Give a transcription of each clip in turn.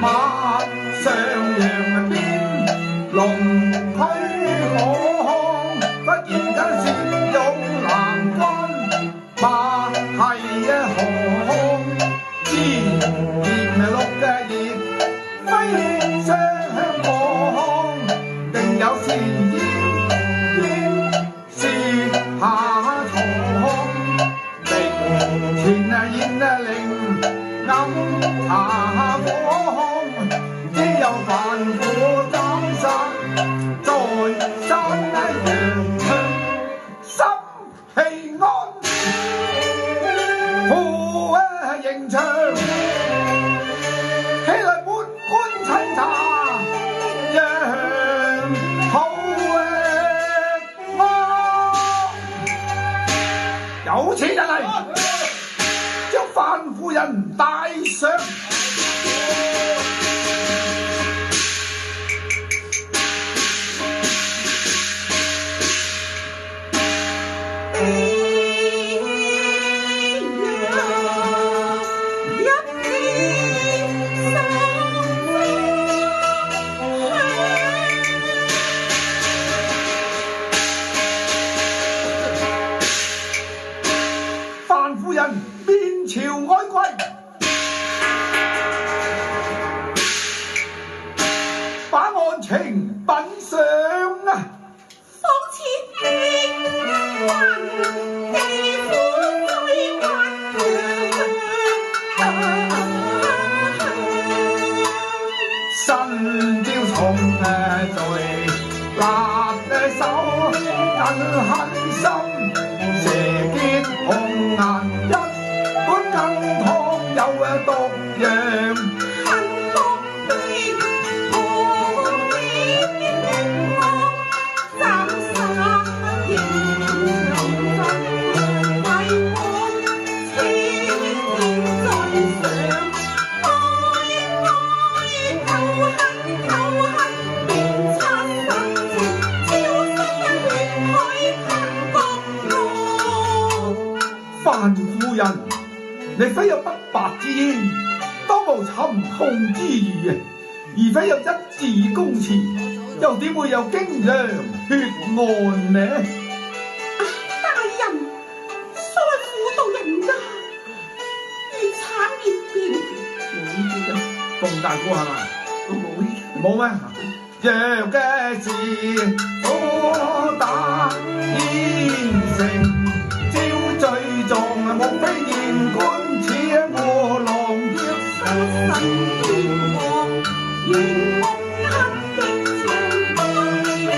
馬上揚鞭龍驅我，忽然間旋勇南關，馬係河之前六嘅熱飛相望，定有事煙是下床，明前煙令暗茶火，只有凡夫斬殺在山陽春，心氣安，富迎祥，起來滿官親茶，讓好有錢人嚟，將范夫人帶上。范夫人面朝愛歸，把案情品上啊！仿似冤魂地府追還新招重罪辣手更狠心，蛇結紅顏一碗羹湯有毒藥，恨惡地何必我斬殺應盡為我千年在上，愛仇恨變七生情，朝夕血海吞國路。范夫人，你非有不白之冤，當無沉痛之餘，而非有一紙公詞，又點會有驚揚血案呢？大人，所謂婦道人家，如慘烈變。馮大姑係咪？冇咩？若嘅是火打煙城，招罪狀莫非言官似餓狼要殺身冤枉，冤枉黑極長刀，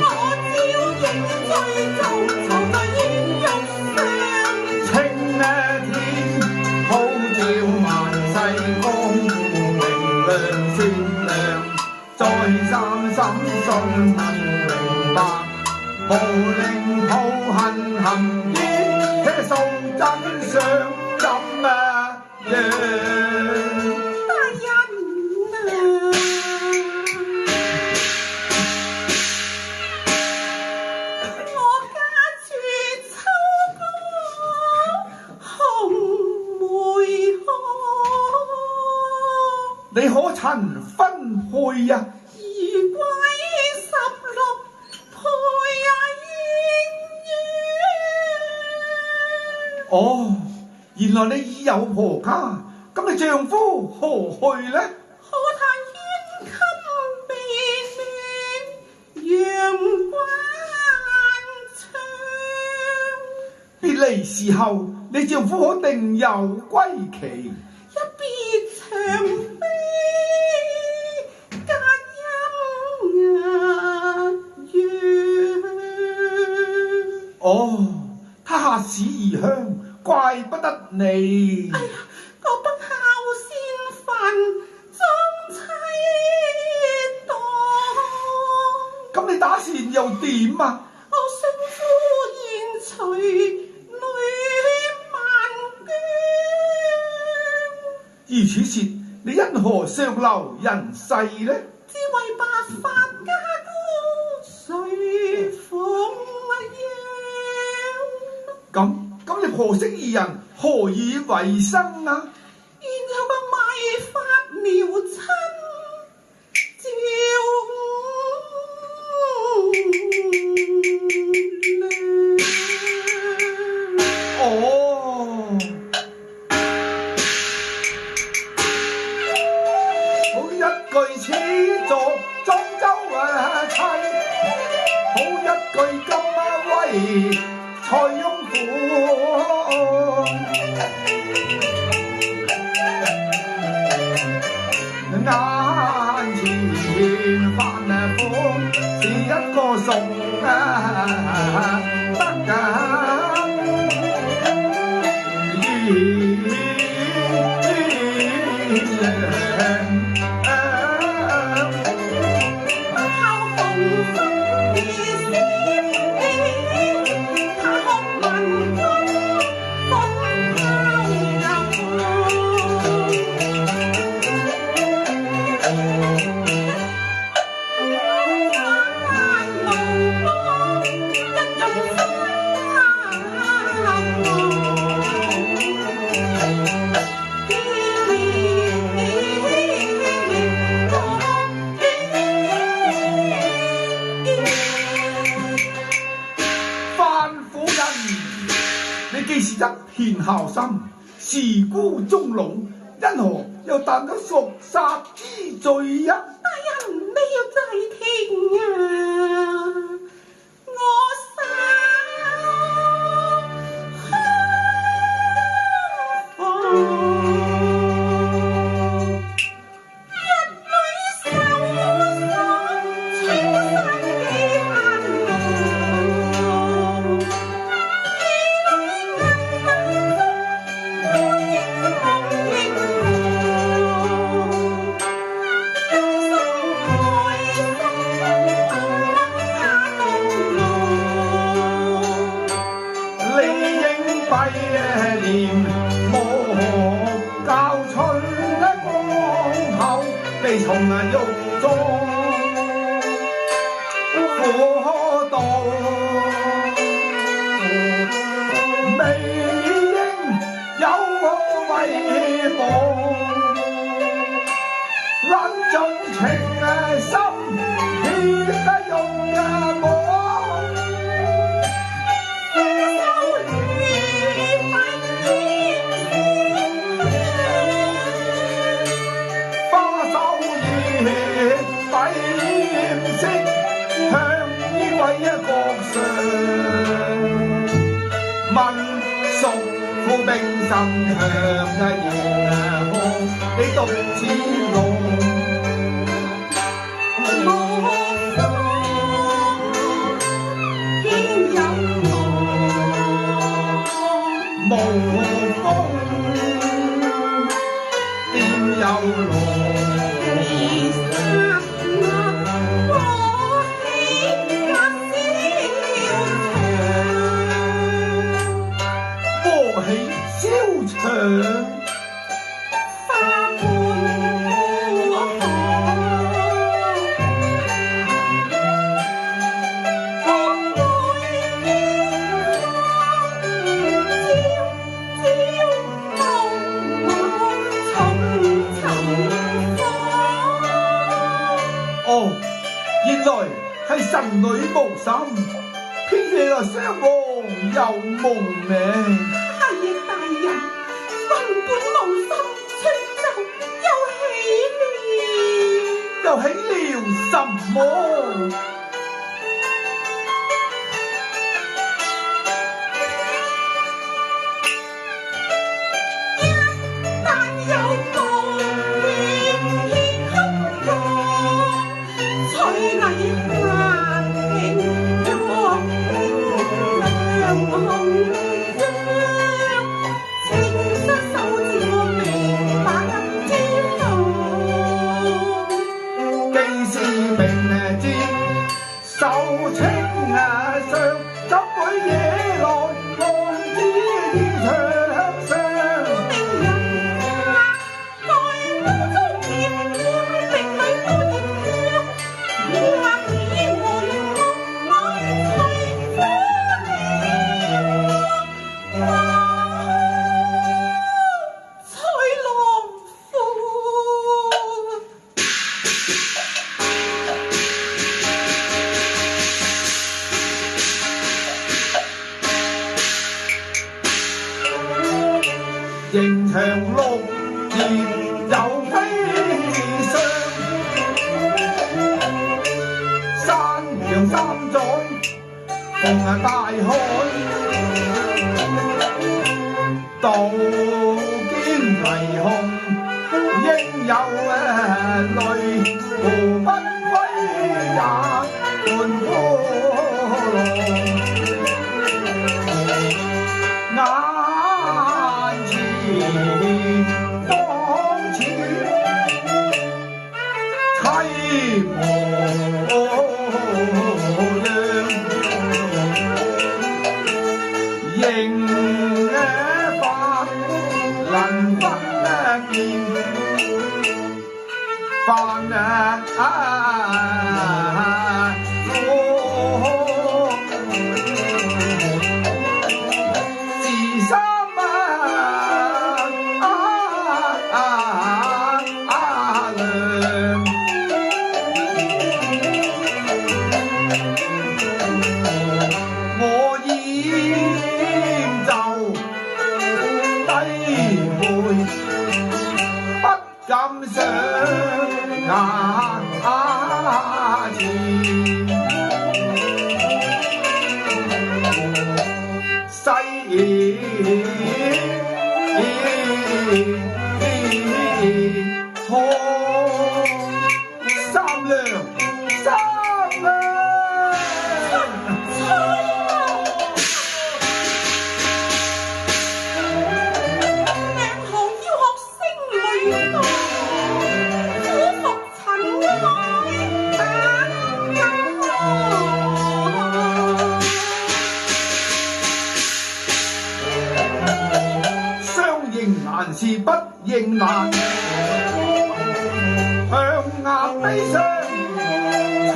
我招應追蹤藏在煙肉上。青天普照萬世光，明亮雪亮，再三審訊能明白，無令抱恨含冤，且訴真相怎樣？大人啊，我家住秋高紅梅河，你可曾分配呀？如歸16配哦，原來你已有婆家，咁你丈夫何去呢？可嘆冤襟被亂，陽關窗。別離時候，你丈夫可定有歸期？一別長飛，隔陰月。哦，他下使異鄉，怪不得你。哎呀，我不孝先犯，終妻當。咁你打算又點啊？我相夫燕隨女萬娟。如此說，你因何上流人世呢？只為白髮家高誰奉養？咁你婆媳二人何以為生啊？現有個米飯句始作莊周妻，好一句金威塞翁府。眼前飯款是一個餸得㗎。既是一片孝心，時孤終老，因何又擔咗屬殺之罪呀？大人你要再聽啊！我從獄中苦道，未應有為報，撚盡情心，撇得用我。問屬父兵身向夜空，你獨自路。無風邊有龍。原來係神女無心，偏惹啊雙王有夢命。係啊，大人，神本無心，穿就又起了什麼？迎長綠葉又飛。大海，道見霓虹應有淚，無不歸也半波浪。眼前方似凄無量，仍發能分辨凡敢上眼前，世可三兩三兩。難是不應難，向壓悲傷從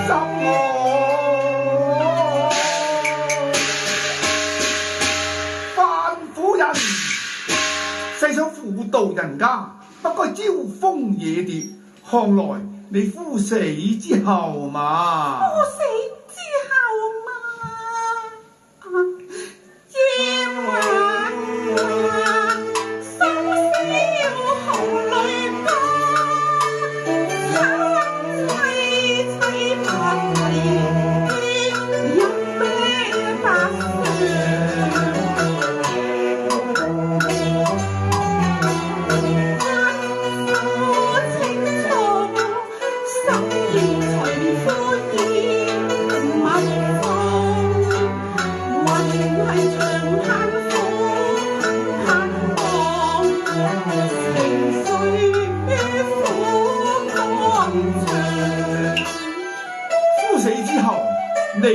心愛。范婦人，世上婦道人家，不該招蜂惹蝶。看來你夫死之後嘛。夫死之後嘛，夜晚深宵紅淚光，慘凄凄不為一悲百歲。夫死之後，你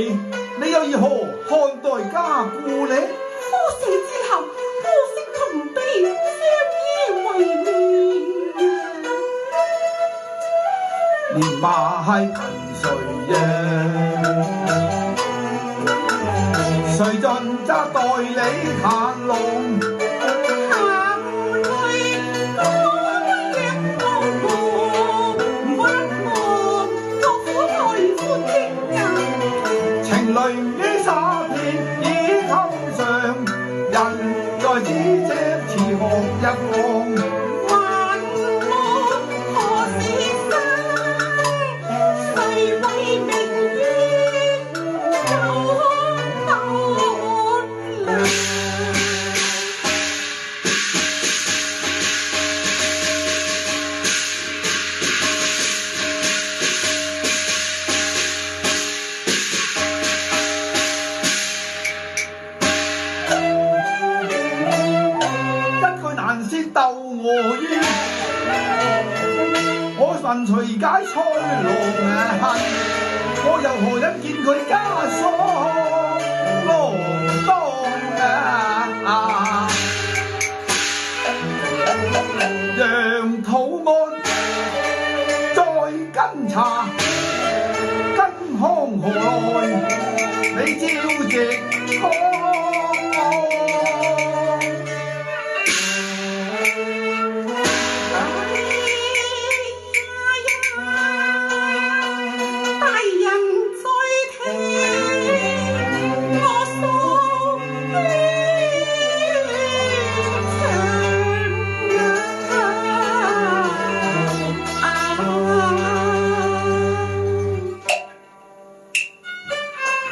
又如何看待家顧呢？夫死之後，夫媳同悲，相依為命。連馬係憑誰讓？誰盡責代你彈龍？情淚於沙片已溝上，人在咫尺似學一方。還望何時生？誰為明月久獨涼？鬥我冤，我神隨解塞狼恨，我又何忍見佢枷鎖浪蕩讓土安再跟查，跟康何來？你朝夕康安。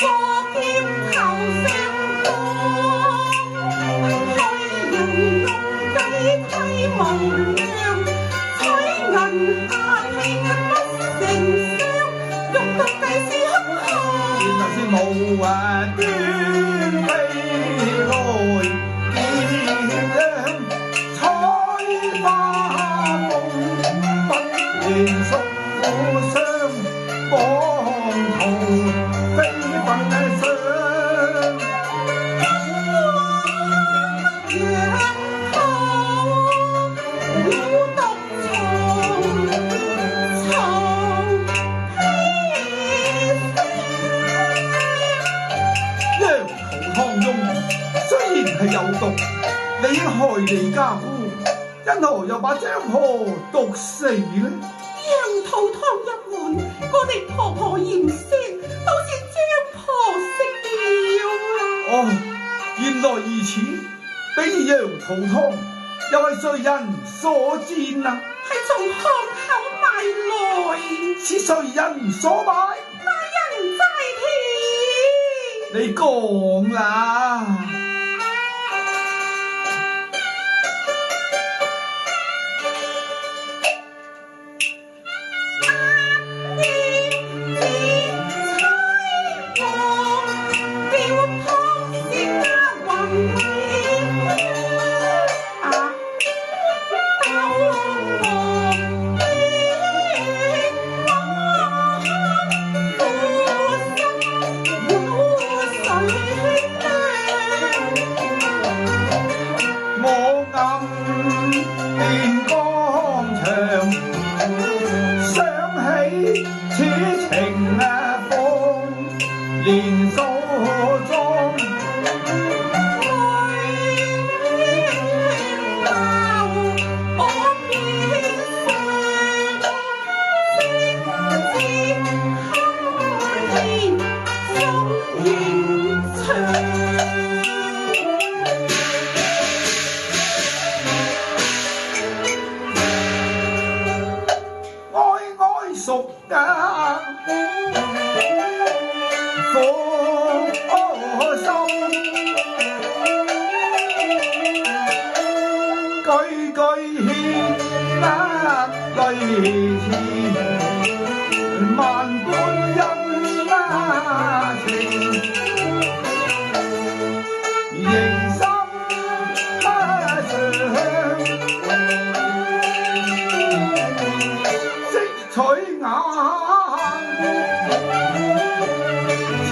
我無端飛來見亮彩花夢，不言宿故鄉，幫徒飛奔上。係有毒，你應害你家姑，因何又把張婆毒死呢？羊肚湯一碗，我哋婆婆嫌腥，都是張婆食了啊！哦，原來如此，比羊肚湯又係誰人所煎啊？係從巷口買來，是誰人所買？大人在田。你講啦！連鎖裝，哀哀熟㗎。句句獻淚詞，萬般恩情，凝心上，色取眼前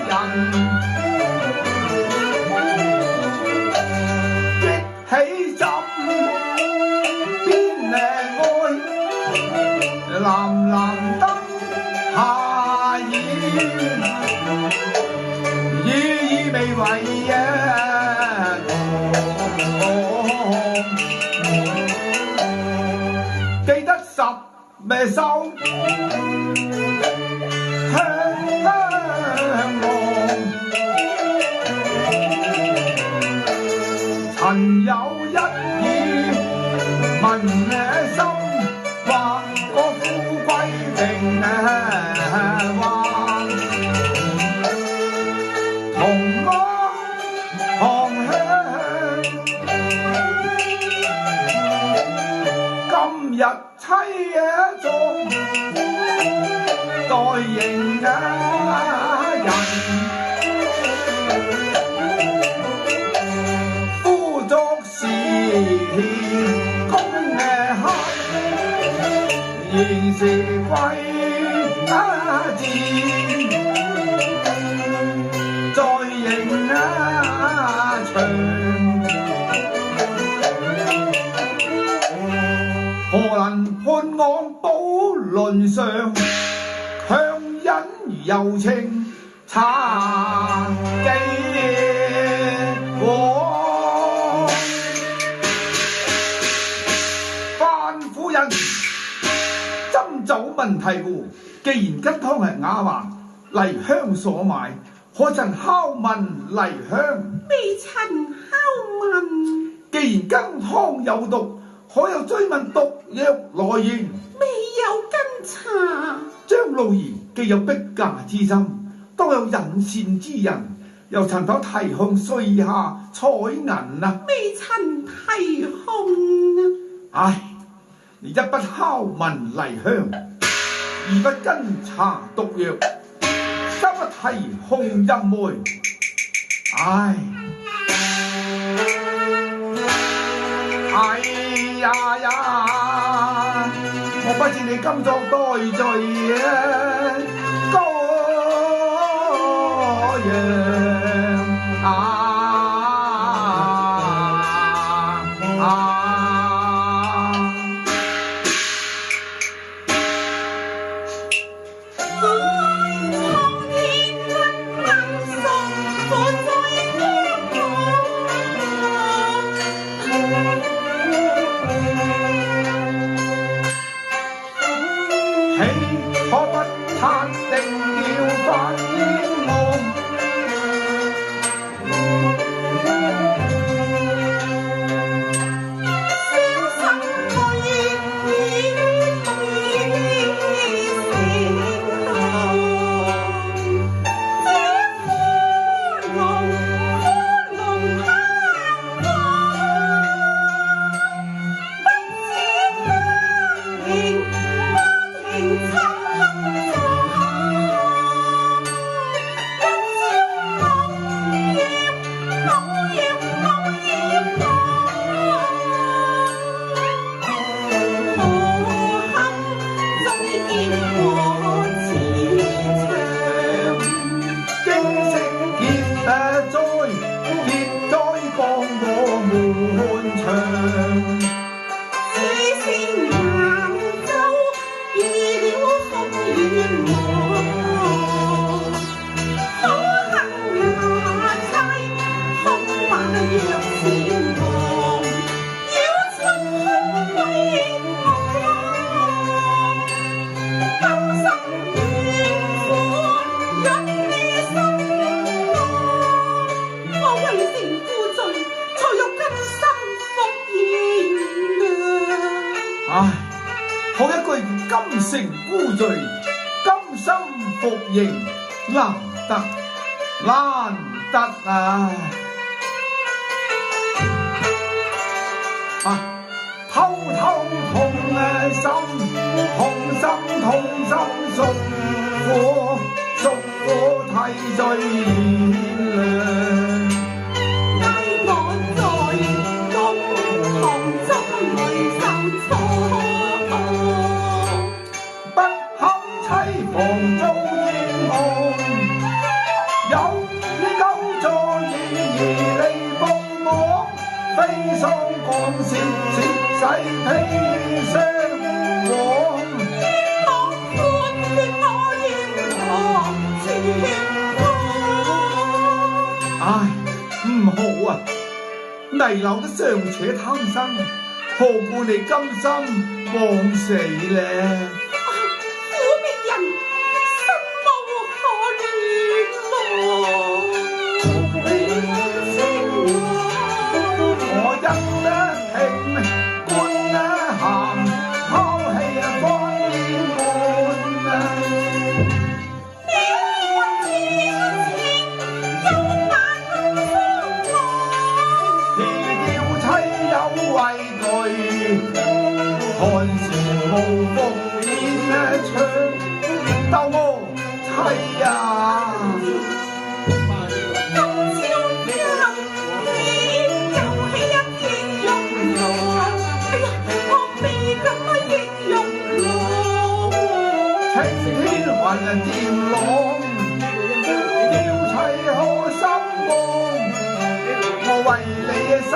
人。起浸邊愛，藍藍燈下演，意未為記得十咩收香望，曾有一意問心，話個富貴榮華，同安同鄉。今日妻中待迎人。公客現時歸戰，在迎場，何能判案寶輪上，強忍柔情殘記往。夫人斟酒問題故，既然羹湯係雅華黎香所買，可曾拷問黎香？未曾拷問。既然羹湯有毒，可有追問毒藥來源？未有跟查。張老兒既有逼嫁之心，都有引線之人，又曾否提控歲下彩銀啊？未曾提控啊。唉。你一不拷問黎香，二不跟查毒藥，提紅日梅。唉，哎呀呀！我不知你今作待罪啊，羔羊啊！可不ทั定要發煙霧，小心去掩城後，這呼龍香過，不知不停親。唉，好一句今成孤罪，甘心服刑，難得啊！偷痛心，痛心贖苦替罪獻量。房遭冤案，有鳩助義利報我，非喪降舌使砒霜往。唉，唔好啊！泥樓都尚且貪生，何故你甘心枉死呢？看時無福演唱，鬥我妻啊！今朝你又起一片玉羅，哎呀，我未敢應玉羅。青天雲鈿朗，要齊可心望，我為你誓。